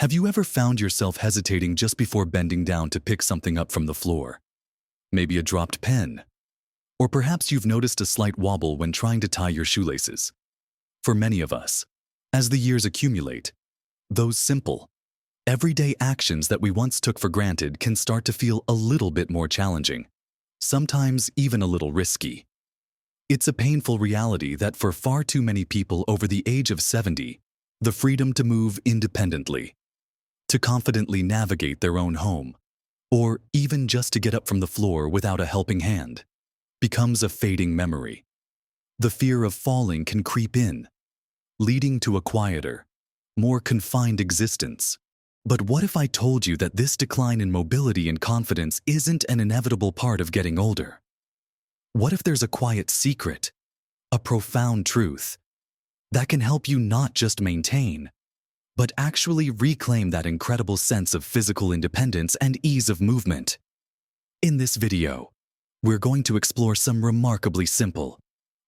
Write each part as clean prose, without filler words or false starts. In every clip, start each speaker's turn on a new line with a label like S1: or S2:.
S1: Have you ever found yourself hesitating just before bending down to pick something up from the floor? Maybe a dropped pen? Or perhaps you've noticed a slight wobble when trying to tie your shoelaces. For many of us, as the years accumulate, those simple, everyday actions that we once took for granted can start to feel a little bit more challenging, sometimes even a little risky. It's a painful reality that for far too many people over the age of 70, the freedom to move independently, to confidently navigate their own home, or even just to get up from the floor without a helping hand, becomes a fading memory. The fear of falling can creep in, leading to a quieter, more confined existence. But what if I told you that this decline in mobility and confidence isn't an inevitable part of getting older? What if there's a quiet secret, a profound truth, that can help you not just maintain, but actually reclaim that incredible sense of physical independence and ease of movement? In this video, we're going to explore some remarkably simple,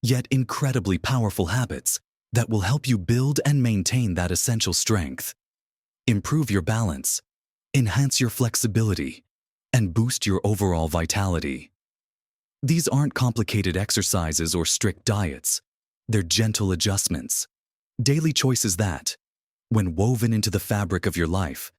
S1: yet incredibly powerful habits that will help you build and maintain that essential strength, improve your balance, enhance your flexibility, and boost your overall vitality. These aren't complicated exercises or strict diets. They're gentle adjustments, daily choices that, when woven into the fabric of your life,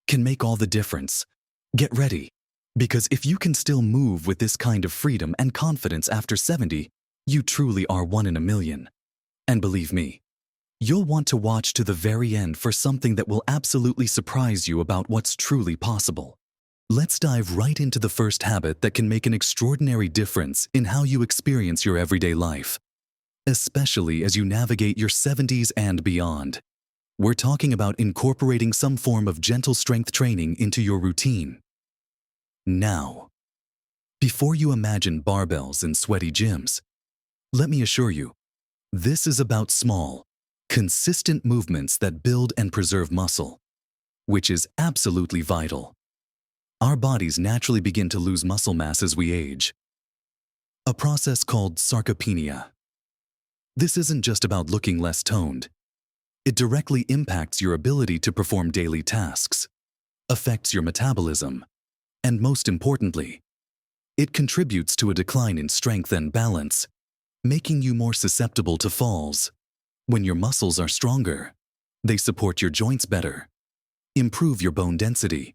S1: can make all the difference. Get ready, because if you can still move with this kind of freedom and confidence after 70, you truly are one in a million. And believe me, you'll want to watch to the very end for something that will absolutely surprise you about what's truly possible. Let's dive right into the first habit that can make an extraordinary difference in how you experience your everyday life, especially as you navigate your 70s and beyond. We're talking about incorporating some form of gentle strength training into your routine. Now, before you imagine barbells and sweaty gyms, let me assure you, this is about small, consistent movements that build and preserve muscle, which is absolutely vital. Our bodies naturally begin to lose muscle mass as we age, a process called sarcopenia. This isn't just about looking less toned. It directly impacts your ability to perform daily tasks, affects your metabolism, and most importantly, it contributes to a decline in strength and balance, making you more susceptible to falls. When your muscles are stronger, they support your joints better, improve your bone density,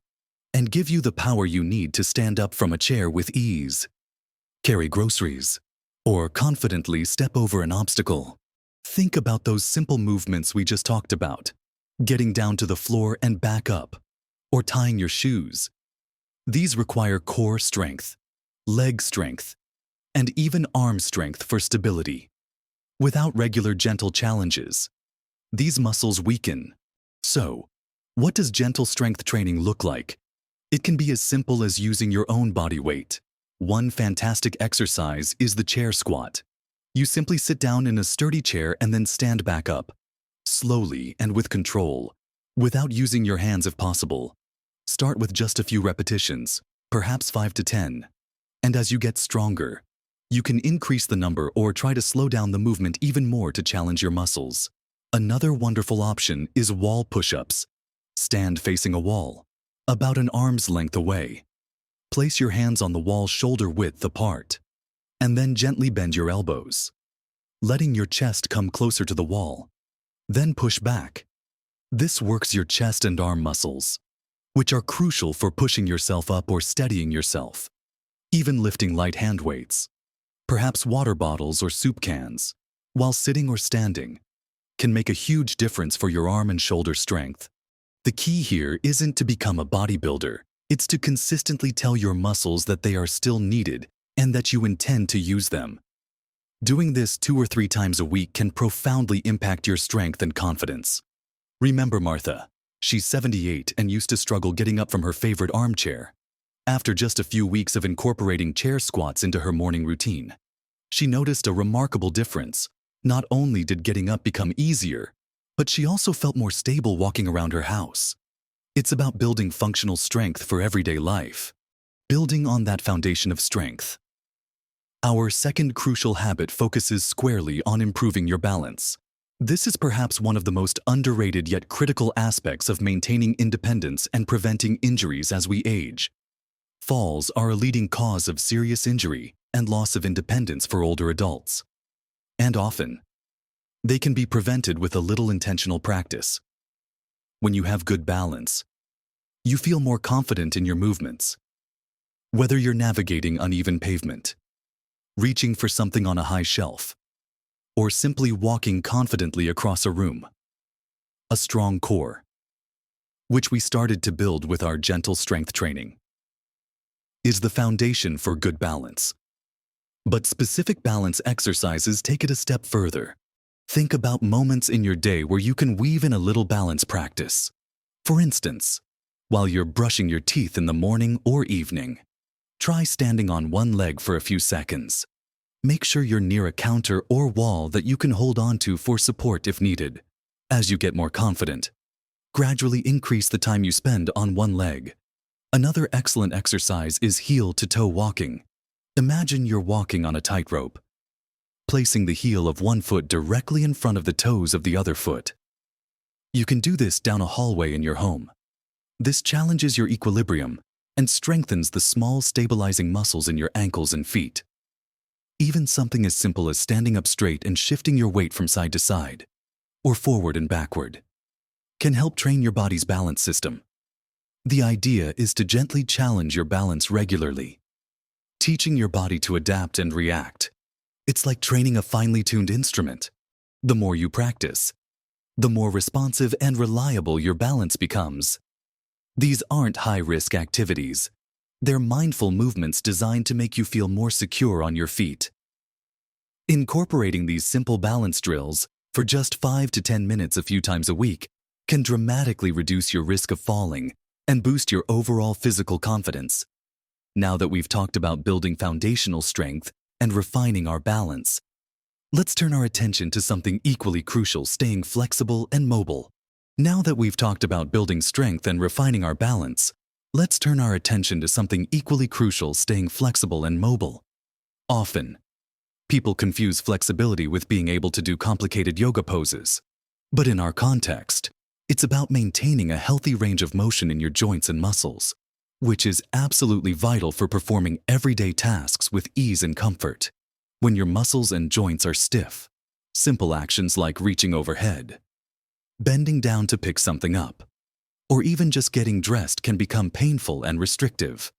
S1: and give you the power you need to stand up from a chair with ease, carry groceries, or confidently step over an obstacle. Think about those simple movements we just talked about, getting down to the floor and back up, or tying your shoes. These require core strength, leg strength, and even arm strength for stability. Without regular gentle challenges, these muscles weaken. So, what does gentle strength training look like? It can be as simple as using your own body weight. One fantastic exercise is the chair squat. You simply sit down in a sturdy chair and then stand back up, slowly and with control, without using your hands if possible. Start with just a few repetitions, perhaps 5 to 10. And as you get stronger, you can increase the number or try to slow down the movement even more to challenge your muscles. Another wonderful option is wall push-ups. Stand facing a wall, about an arm's length away. Place your hands on the wall shoulder width apart, and then gently bend your elbows, letting your chest come closer to the wall. Then push back. This works your chest and arm muscles, which are crucial for pushing yourself up or steadying yourself. Even lifting light hand weights, perhaps water bottles or soup cans, while sitting or standing, can make a huge difference for your arm and shoulder strength. The key here isn't to become a bodybuilder. It's to consistently tell your muscles that they are still needed and that you intend to use them. Doing this 2 or 3 times a week can profoundly impact your strength and confidence. Remember Martha. She's 78 and used to struggle getting up from her favorite armchair. After just a few weeks of incorporating chair squats into her morning routine, she noticed a remarkable difference. Not only did getting up become easier, but she also felt more stable walking around her house. It's about building functional strength for everyday life, building on that foundation of strength. Our second crucial habit focuses squarely on improving your balance. This is perhaps one of the most underrated yet critical aspects of maintaining independence and preventing injuries as we age. Falls are a leading cause of serious injury and loss of independence for older adults. And often, they can be prevented with a little intentional practice. When you have good balance, you feel more confident in your movements. Whether you're navigating uneven pavement, reaching for something on a high shelf, or simply walking confidently across a room. A strong core, which we started to build with our gentle strength training, is the foundation for good balance. But specific balance exercises take it a step further. Think about moments in your day where you can weave in a little balance practice. For instance, while you're brushing your teeth in the morning or evening, try standing on one leg for a few seconds. Make sure you're near a counter or wall that you can hold on to for support if needed. As you get more confident, gradually increase the time you spend on one leg. Another excellent exercise is heel-to-toe walking. Imagine you're walking on a tightrope, placing the heel of one foot directly in front of the toes of the other foot. You can do this down a hallway in your home. This challenges your equilibrium and strengthens the small stabilizing muscles in your ankles and feet. Even something as simple as standing up straight and shifting your weight from side to side, or forward and backward, can help train your body's balance system. The idea is to gently challenge your balance regularly, teaching your body to adapt and react. It's like training a finely tuned instrument. The more you practice, the more responsive and reliable your balance becomes. These aren't high-risk activities. They're mindful movements designed to make you feel more secure on your feet. Incorporating these simple balance drills for just 5 to 10 minutes a few times a week can dramatically reduce your risk of falling and boost your overall physical confidence. Now that we've talked about building foundational strength and refining our balance, let's turn our attention to something equally crucial: staying flexible and mobile. Now that we've talked about building strength and refining our balance, let's turn our attention to something equally crucial: staying flexible and mobile. Often, people confuse flexibility with being able to do complicated yoga poses. But in our context, it's about maintaining a healthy range of motion in your joints and muscles, which is absolutely vital for performing everyday tasks with ease and comfort. When your muscles and joints are stiff, simple actions like reaching overhead, bending down to pick something up, or even just getting dressed can become painful and restrictive.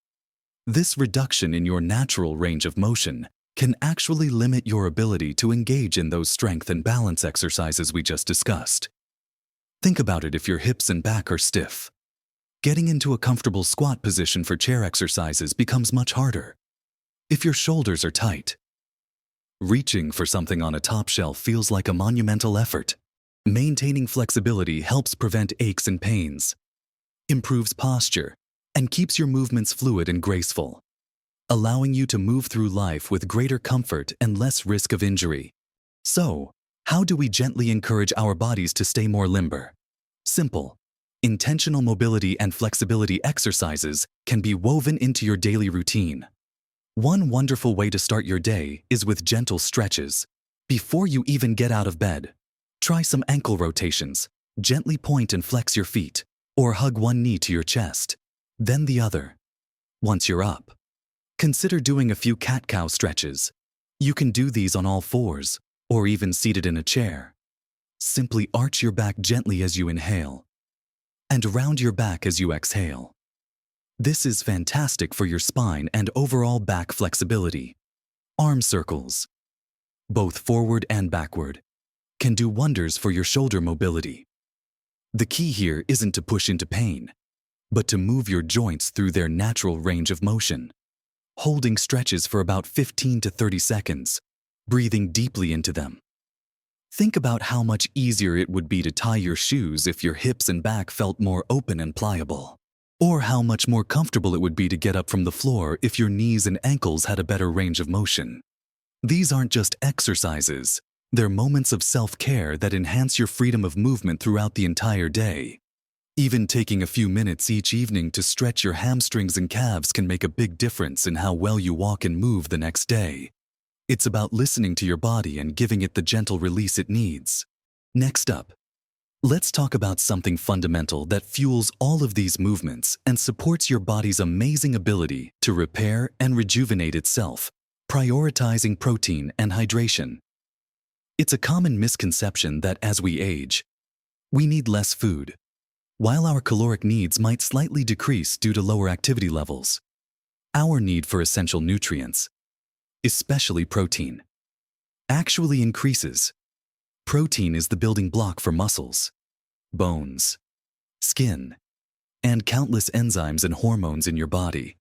S1: This reduction in your natural range of motion can actually limit your ability to engage in those strength and balance exercises we just discussed. Think about it: if your hips and back are stiff, getting into a comfortable squat position for chair exercises becomes much harder. If your shoulders are tight, reaching for something on a top shelf feels like a monumental effort. Maintaining flexibility helps prevent aches and pains, improves posture, and keeps your movements fluid and graceful, allowing you to move through life with greater comfort and less risk of injury. So, how do we gently encourage our bodies to stay more limber? Simple. Intentional mobility and flexibility exercises can be woven into your daily routine. One wonderful way to start your day is with gentle stretches. Before you even get out of bed, try some ankle rotations. Gently point and flex your feet, or hug one knee to your chest, then the other. Once you're up, consider doing a few cat-cow stretches. You can do these on all fours, or even seated in a chair. Simply arch your back gently as you inhale, and round your back as you exhale. This is fantastic for your spine and overall back flexibility. Arm circles, both forward and backward, can do wonders for your shoulder mobility. The key here isn't to push into pain, but to move your joints through their natural range of motion. Holding stretches for about 15 to 30 seconds, breathing deeply into them. Think about how much easier it would be to tie your shoes if your hips and back felt more open and pliable. Or how much more comfortable it would be to get up from the floor if your knees and ankles had a better range of motion. These aren't just exercises. They're moments of self-care that enhance your freedom of movement throughout the entire day. Even taking a few minutes each evening to stretch your hamstrings and calves can make a big difference in how well you walk and move the next day. It's about listening to your body and giving it the gentle release it needs. Next up, let's talk about something fundamental that fuels all of these movements and supports your body's amazing ability to repair and rejuvenate itself, prioritizing protein and hydration. It's a common misconception that as we age, we need less food, while our caloric needs might slightly decrease due to lower activity levels. Our need for essential nutrients, especially protein, actually increases. Protein is the building block for muscles, bones, skin, and countless enzymes and hormones in your body.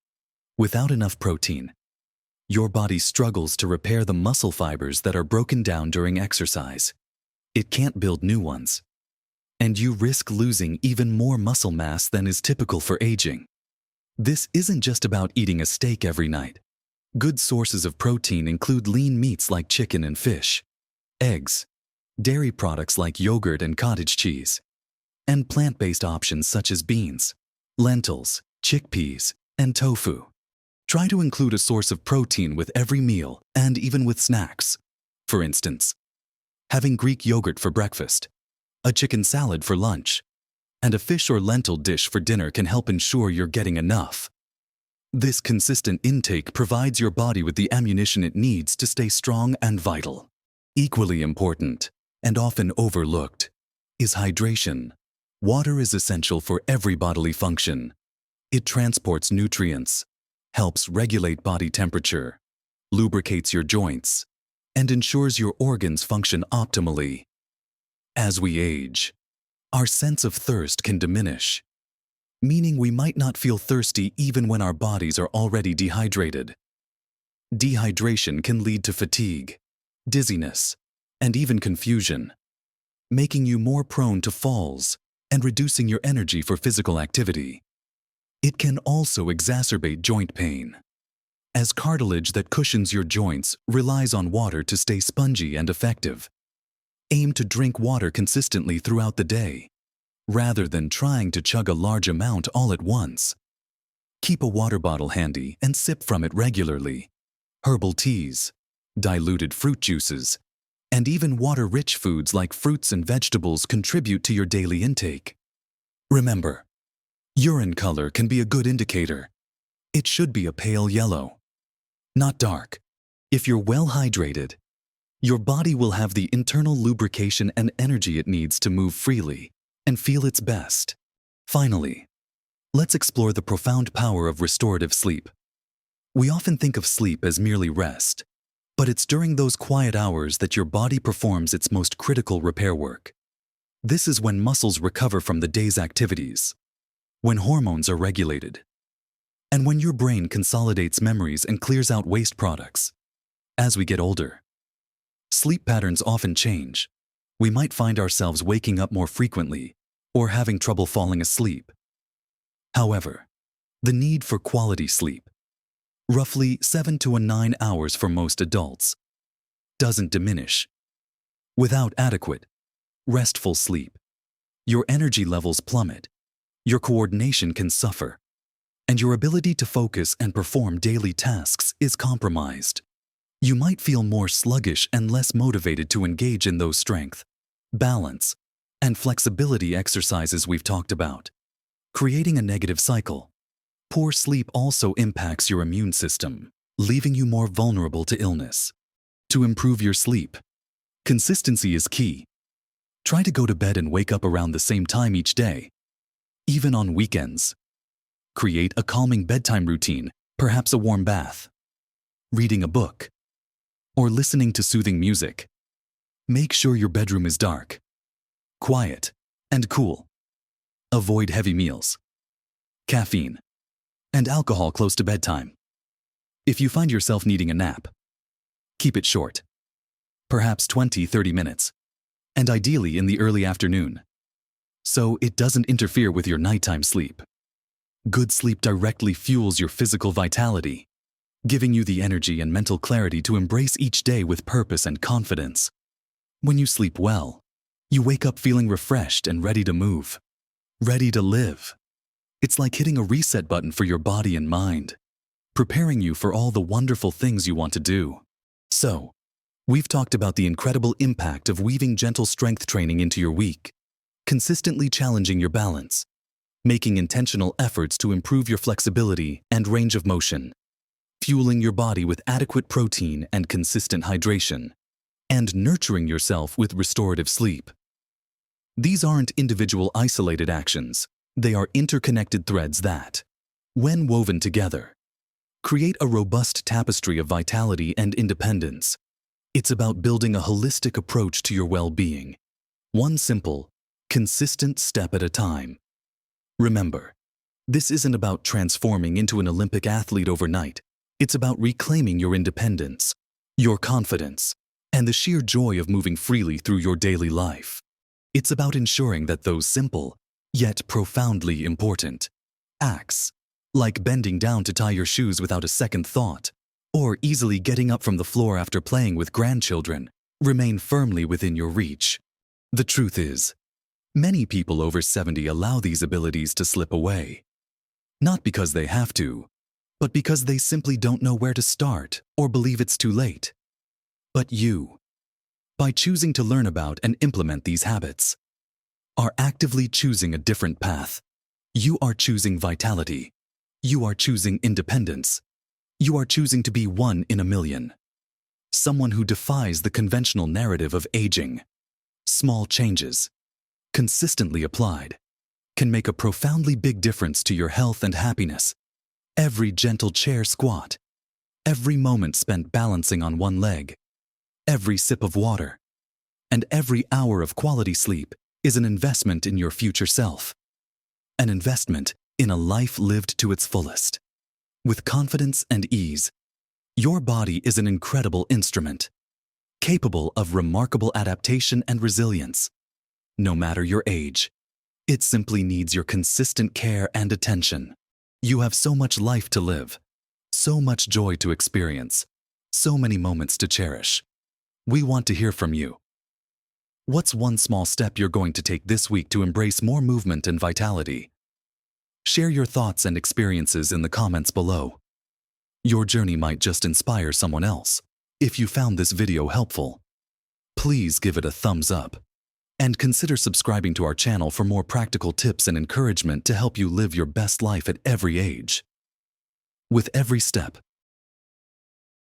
S1: Without enough protein, your body struggles to repair the muscle fibers that are broken down during exercise. It can't build new ones, and you risk losing even more muscle mass than is typical for aging. This isn't just about eating a steak every night. Good sources of protein include lean meats like chicken and fish, eggs, dairy products like yogurt and cottage cheese, and plant-based options such as beans, lentils, chickpeas, and tofu. Try to include a source of protein with every meal and even with snacks. For instance, having Greek yogurt for breakfast, a chicken salad for lunch, and a fish or lentil dish for dinner can help ensure you're getting enough. This consistent intake provides your body with the ammunition it needs to stay strong and vital. Equally important, and often overlooked, is hydration. Water is essential for every bodily function. It transports nutrients, helps regulate body temperature, lubricates your joints, and ensures your organs function optimally. As we age, our sense of thirst can diminish, meaning we might not feel thirsty even when our bodies are already dehydrated. Dehydration can lead to fatigue, dizziness, and even confusion, making you more prone to falls and reducing your energy for physical activity. It can also exacerbate joint pain, as cartilage that cushions your joints relies on water to stay spongy and effective. Aim to drink water consistently throughout the day, rather than trying to chug a large amount all at once. Keep a water bottle handy and sip from it regularly. Herbal teas, diluted fruit juices, and even water-rich foods like fruits and vegetables contribute to your daily intake. Remember, urine color can be a good indicator. It should be a pale yellow, not dark. If you're well hydrated, your body will have the internal lubrication and energy it needs to move freely and feel its best. Finally, let's explore the profound power of restorative sleep. We often think of sleep as merely rest, but it's during those quiet hours that your body performs its most critical repair work. This is when muscles recover from the day's activities, when hormones are regulated, and when your brain consolidates memories and clears out waste products. As we get older, sleep patterns often change. We might find ourselves waking up more frequently or having trouble falling asleep. However, the need for quality sleep, roughly 7 to 9 hours for most adults, doesn't diminish. Without adequate, restful sleep, your energy levels plummet, your coordination can suffer, and your ability to focus and perform daily tasks is compromised. You might feel more sluggish and less motivated to engage in those strength, balance, and flexibility exercises we've talked about, creating a negative cycle. Poor sleep also impacts your immune system, leaving you more vulnerable to illness. To improve your sleep, consistency is key. Try to go to bed and wake up around the same time each day, even on weekends. Create a calming bedtime routine, perhaps a warm bath, reading a book, or listening to soothing music. Make sure your bedroom is dark, quiet, and cool. Avoid heavy meals, caffeine, and alcohol close to bedtime. If you find yourself needing a nap, keep it short, perhaps 20-30 minutes, and ideally in the early afternoon, so it doesn't interfere with your nighttime sleep. Good sleep directly fuels your physical vitality, giving you the energy and mental clarity to embrace each day with purpose and confidence. When you sleep well, you wake up feeling refreshed and ready to move, ready to live. It's like hitting a reset button for your body and mind, preparing you for all the wonderful things you want to do. So, We've talked about the incredible impact of weaving gentle strength training into your week, consistently challenging your balance, making intentional efforts to improve your flexibility and range of motion, fueling your body with adequate protein and consistent hydration, and nurturing yourself with restorative sleep. These aren't individual isolated actions. They are interconnected threads that, when woven together, create a robust tapestry of vitality and independence. It's about building a holistic approach to your well-being, one simple, consistent step at a time. Remember, this isn't about transforming into an Olympic athlete overnight. It's about reclaiming your independence, your confidence, and the sheer joy of moving freely through your daily life. It's about ensuring that those simple, yet profoundly important, acts, like bending down to tie your shoes without a second thought, or easily getting up from the floor after playing with grandchildren, remain firmly within your reach. The truth is, many people over 70 allow these abilities to slip away. Not because they have to, but because they simply don't know where to start or believe it's too late. But you, by choosing to learn about and implement these habits, are actively choosing a different path. You are choosing vitality. You are choosing independence. You are choosing to be one in a million. Someone who defies the conventional narrative of aging. Small changes, consistently applied, can make a profoundly big difference to your health and happiness. Every gentle chair squat, every moment spent balancing on one leg, every sip of water, and every hour of quality sleep is an investment in your future self. An investment in a life lived to its fullest. With confidence and ease, your body is an incredible instrument, capable of remarkable adaptation and resilience. No matter your age, it simply needs your consistent care and attention. You have so much life to live, so much joy to experience, so many moments to cherish. We want to hear from you. What's one small step you're going to take this week to embrace more movement and vitality? Share your thoughts and experiences in the comments below. Your journey might just inspire someone else. If you found this video helpful, please give it a thumbs up and consider subscribing to our channel for more practical tips and encouragement to help you live your best life at every age. With every step,